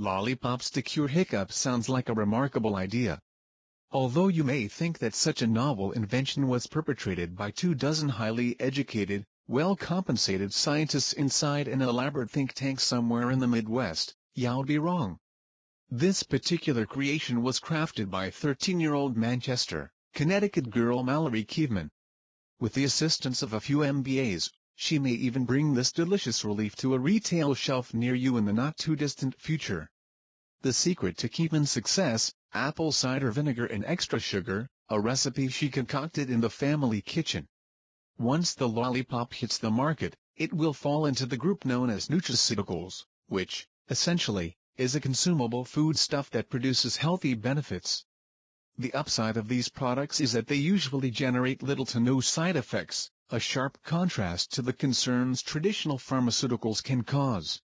Lollipops to cure hiccups sounds like a remarkable idea. Although you may think that such a novel invention was perpetrated by 24 highly educated, well-compensated scientists inside an elaborate think tank somewhere in the Midwest, you'd be wrong. This particular creation was crafted by 13-year-old Manchester, Connecticut girl Mallory Kievman. With the assistance of a few MBAs, she may even bring this delicious relief to a retail shelf near you in the not-too-distant future. The secret to Kievman's success: apple cider vinegar and extra sugar, a recipe she concocted in the family kitchen. Once the lollipop hits the market, it will fall into the group known as nutraceuticals, which, essentially, is a consumable foodstuff that produces healthy benefits. The upside of these products is that they usually generate little to no side effects, a sharp contrast to the concerns traditional pharmaceuticals can cause.